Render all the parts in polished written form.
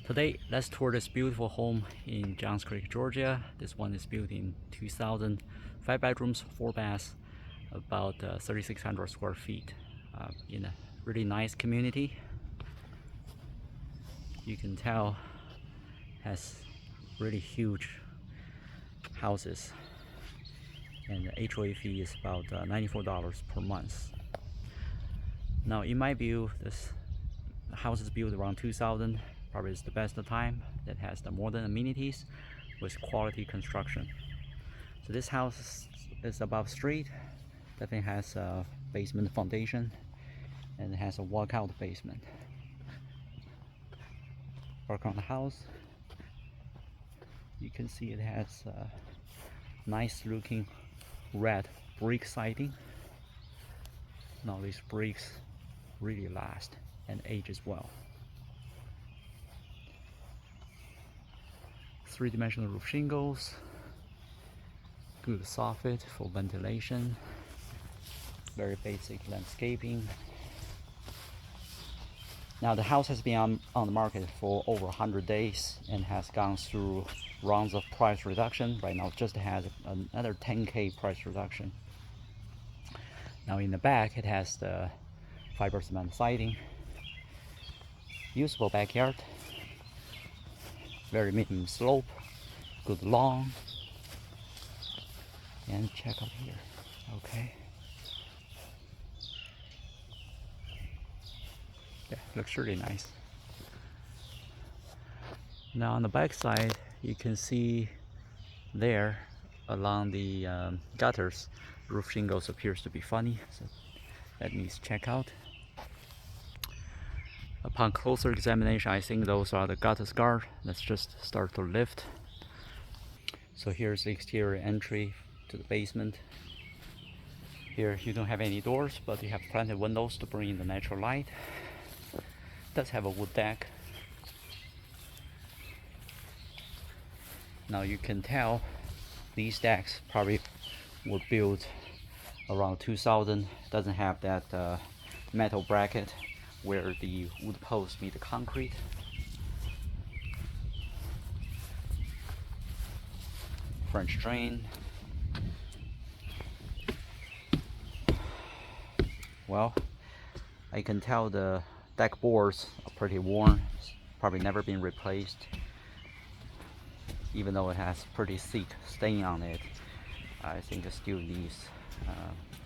Today, let's tour this beautiful home in Johns Creek, Georgia. This one is built in 2000, 5 bedrooms, 4 baths, about 3,600 square feet, in a really nice community. You can tell has really huge houses, and the HOA fee is about $94 per month. Now, in my view, this house is built around 2000. Probably is the best time that has the modern amenities with quality construction. So this house is above street, definitely has a basement foundation, and it has a walkout basement. Work on the house, you can see it has a nice looking red brick siding. Now these bricks really last and age as well. 3-dimensional roof shingles, good soffit for ventilation, very basic landscaping. Now the house has been on the market for over 100 days and has gone through rounds of price reduction. Right now it just has another 10K price reduction. Now in the back it has the fiber cement siding, usable backyard, very minimum slope, good lawn, and check out here. Okay, yeah, looks really nice. Now on the back side you can see there along the gutters, roof shingles appears to be funny, so that needs check out. Upon closer examination, I think those are the gutter guard. Let's just start to lift. So here's the exterior entry to the basement. Here you don't have any doors, but you have plenty of windows to bring in the natural light. It does have a wood deck. Now you can tell these decks probably were built around 2000. Doesn't have that metal bracket where the wood posts meet the concrete. French drain. Well, I can tell the deck boards are pretty worn, probably never been replaced. Even though it has pretty thick stain on it, I think it still needs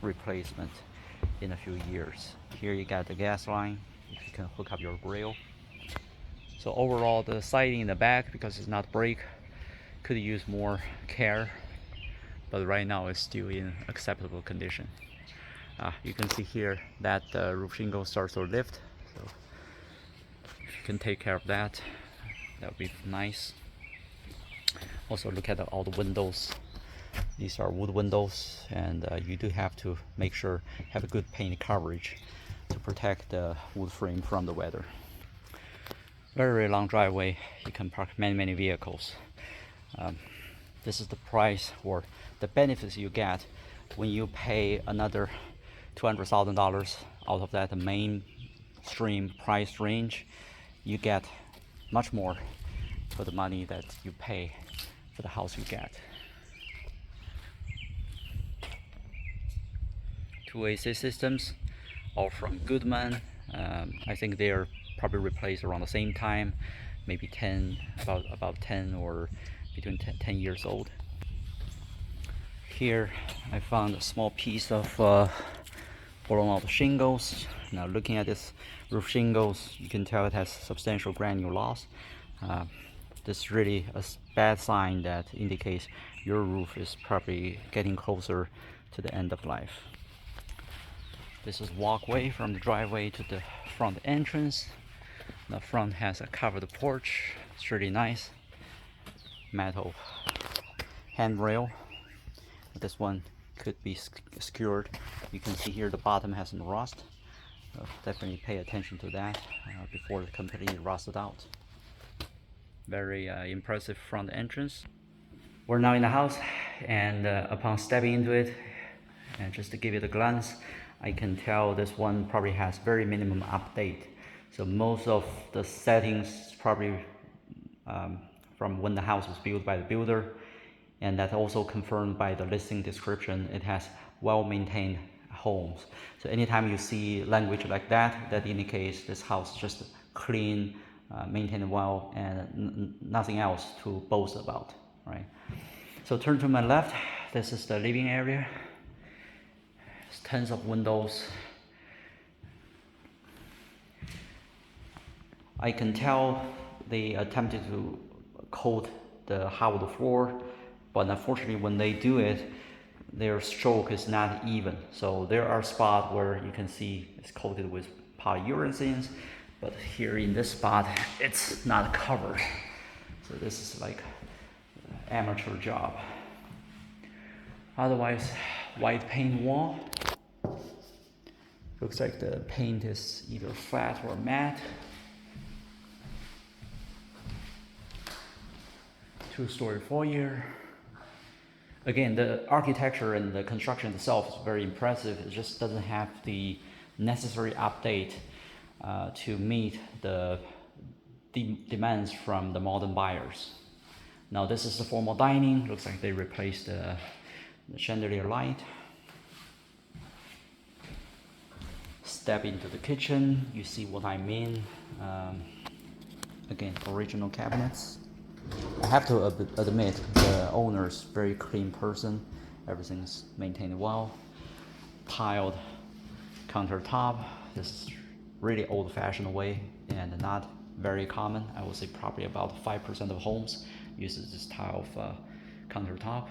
replacement in a few years. Here you got the gas line, if you can hook up your grill. So overall the siding in the back, because it's not brick, could use more care, but right now it's still in acceptable condition. You can see here that the roof shingle starts to lift, so if you can take care of that, that would be nice. Also look at all the windows. These are wood windows, and you do have to make sure have a good paint coverage to protect the wood frame from the weather. Very long driveway, you can park many vehicles. This is the price or the benefits you get when you pay another $200,000 out of that mainstream price range. You get much more for the money that you pay for the house you get. 2 AC systems, all from Goodman. I think they are probably replaced around the same time, maybe 10, about 10 or between 10 years old. Here I found a small piece of blown out shingles. Now looking at this roof shingles, you can tell it has substantial granular loss. This is really a bad sign that indicates your roof is probably getting closer to the end of life. This is walkway from the driveway to the front entrance. The front has a covered porch. It's really nice. Metal handrail. This one could be secured. You can see here the bottom has some rust. So definitely pay attention to that before it completely rusted out. Very impressive front entrance. We're now in the house, and upon stepping into it, and just to give it a glance, I can tell this one probably has very minimum update. So most of the settings probably from when the house was built by the builder, and that's also confirmed by the listing description. It has well-maintained homes. So anytime you see language like that, that indicates this house is just clean, maintained well, and nothing else to boast about, right? So turn to my left. This is the living area. There's tons of windows. I can tell they attempted to coat the hardwood floor, but unfortunately when they do it, their stroke is not even. So there are spots where you can see it's coated with polyurethanes, but here in this spot, it's not covered. So this is like amateur job. Otherwise, white paint wall. Looks like the paint is either flat or matte. Two-story foyer. Again, the architecture and the construction itself is very impressive. It just doesn't have the necessary update to meet the demands from the modern buyers. Now this is the formal dining. Looks like they replaced the chandelier light. Step into the kitchen. You see what I mean. Again, original cabinets. I have to admit, the owner's very clean person. Everything's maintained well. Tiled countertop. This is really old-fashioned way and not very common. I would say probably about 5% of homes uses this style of countertop.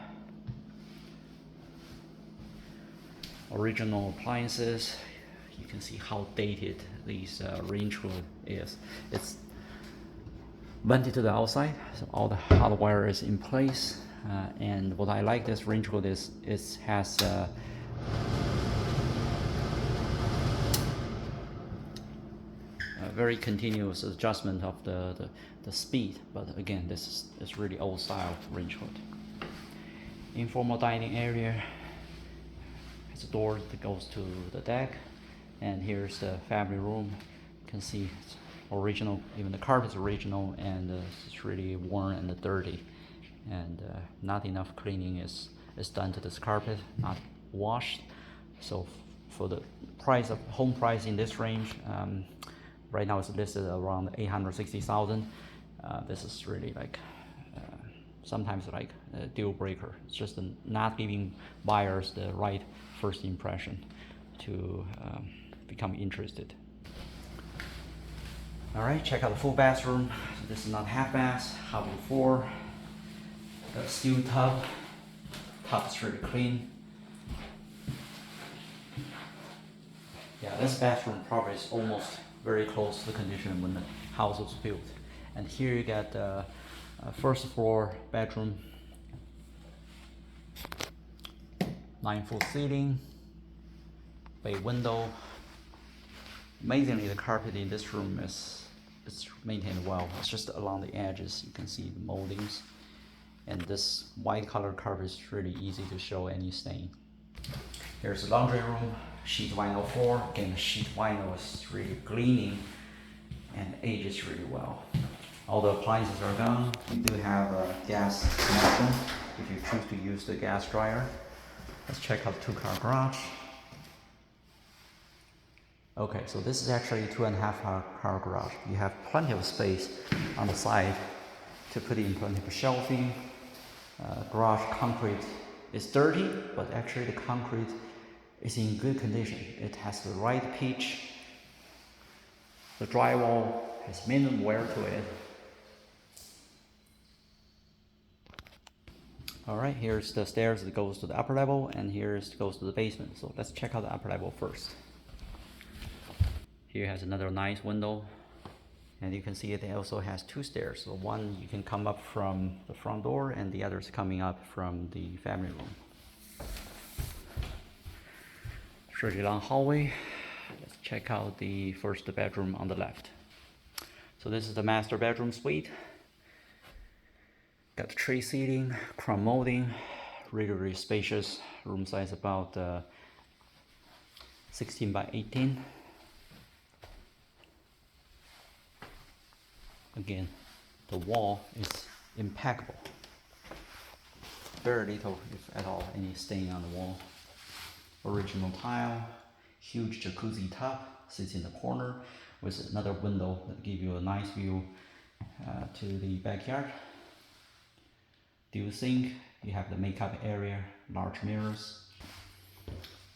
Original appliances. You can see how dated this range hood is. It's vented to the outside, so all the hardware is in place. And what I like this range hood is it has a very continuous adjustment of the speed. But again, this is really old style range hood. Informal dining area. It's a door that goes to the deck, and here's the family room. You can see it's original, even the carpet is original, and it's really worn and dirty, and not enough cleaning is done to this carpet, not washed. So for the price of home price in this range, right now it's listed around 860,000. This is really like sometimes like a deal breaker. It's just not giving buyers the right first impression to become interested. All right, check out the full bathroom. So this is not half bath, hardwood floor. Got a steel tub. Tub is really clean. Yeah, this bathroom probably is almost very close to the condition when the house was built. And here you got the first floor bedroom. 9-foot ceiling, bay window. Amazingly, the carpet in this room is maintained well. It's just along the edges. You can see the moldings. And this white colored carpet is really easy to show any stain. Here's the laundry room, sheet vinyl floor. Again, the sheet vinyl is really gleaming and ages really well. All the appliances are gone. We do have a gas connection if you choose to use the gas dryer. Let's check out the 2-car garage. Okay, so this is actually a 2.5-car garage. You have plenty of space on the side to put in plenty of shelving. Garage concrete is dirty, but actually the concrete is in good condition. It has the right pitch. The drywall has minimum wear to it. All right, here's the stairs that goes to the upper level, and goes to the basement. So let's check out the upper level first. Here has another nice window, and you can see it also has 2 stairs. So one you can come up from the front door, and the other is coming up from the family room. Pretty long hallway. Let's check out the first bedroom on the left. So this is the master bedroom suite. Got tray seating, chrome molding, really spacious. Room size about 16 by 18. Again, The wall is impeccable. Very little, if at all, any stain on the wall. Original tile, huge jacuzzi tub sits in the corner with another window that gives you a nice view to the backyard. Dual sink, you have the makeup area, large mirrors,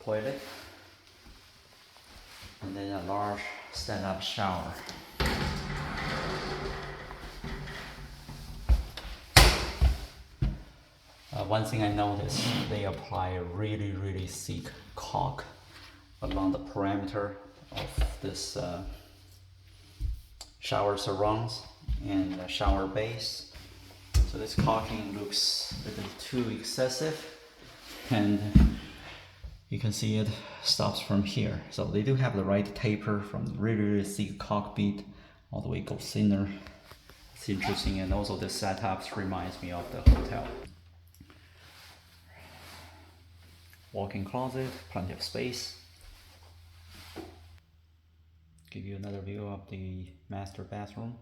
toilet, and then a large stand-up shower. One thing I noticed, they apply a really thick caulk along the perimeter of this shower surrounds and the shower base. So this caulking looks a little too excessive, and you can see it stops from here. So they do have the right taper from really thick caulk bead all the way goes thinner. It's interesting, and also the setups reminds me of the hotel. Walk-in closet, plenty of space. Give you another view of the master bathroom.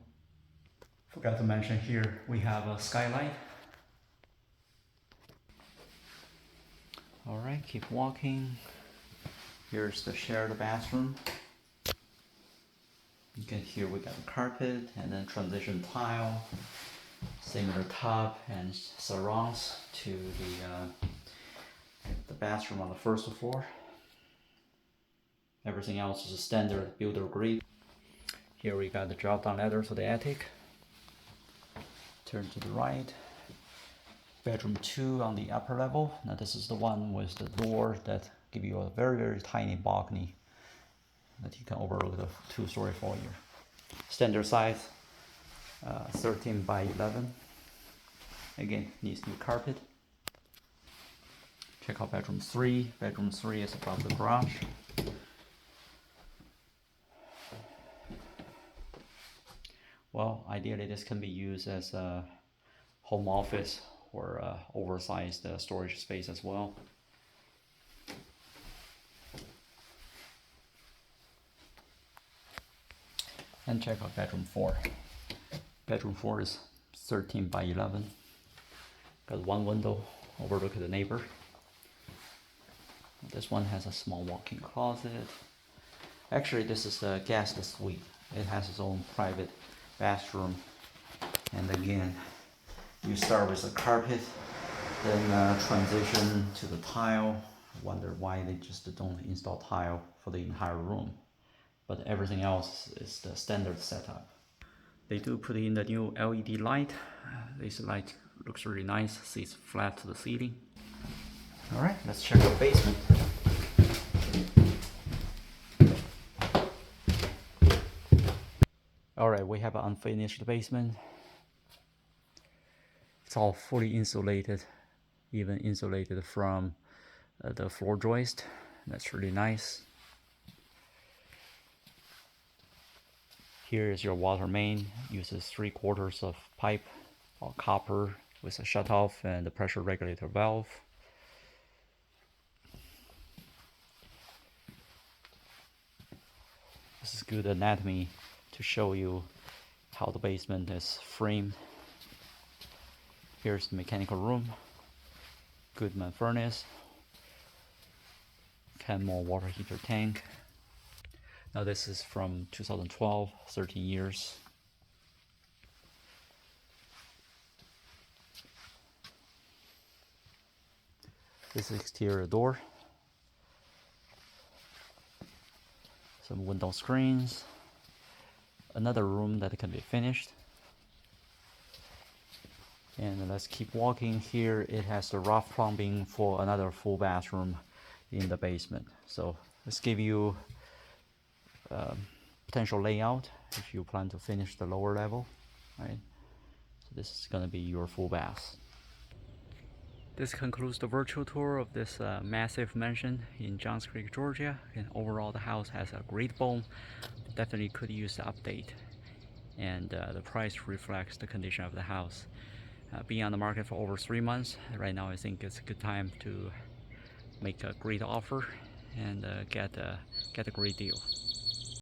Forgot to mention here, we have a skylight. All right, keep walking. Here's the shared bathroom. You can here we got the carpet and then transition tile, similar tub and surrounds to the bathroom on the first floor. Everything else is a standard builder grade. Here we got the drop down ladder to the attic. Turn to the right. Bedroom 2 on the upper level. Now this is the one with the door that give you a very tiny balcony that you can overlook the 2-story foyer. Standard size, 13 by 11. Again, needs new carpet. Check out bedroom 3. Bedroom 3 is above the garage. Well, ideally this can be used as a home office or oversized storage space as well. And check out bedroom 4. Bedroom 4 is 13 by 11. Got one window overlooking the neighbor. This one has a small walk-in closet. Actually, this is the guest suite. It has its own private bathroom. And again, you start with the carpet, then transition to the tile. Wonder why they just don't install tile for the entire room. But everything else is the standard setup. They do put in the new LED light. This light looks really nice, sits flat to the ceiling. All right, let's check the basement. All right, we have an unfinished basement. It's all fully insulated, even insulated from the floor joist. That's really nice. Here is your water main. Uses 3/4 of pipe or copper with a shutoff and the pressure regulator valve. This is good anatomy to show you how the basement is framed. Here's the mechanical room. Goodman furnace. Kenmore water heater tank. Now this is from 2012, 13 years. This exterior door. Some window screens. Another room that can be finished. And let's keep walking. Here it has the rough plumbing for another full bathroom in the basement. So let's give you potential layout if you plan to finish the lower level, right? So this is going to be your full bath. This concludes the virtual tour of this massive mansion in Johns Creek, Georgia. And overall, the house has a great bone. Definitely could use the update. And the price reflects the condition of the house. Being on the market for over 3 months, right now I think it's a good time to make a great offer and get a great deal.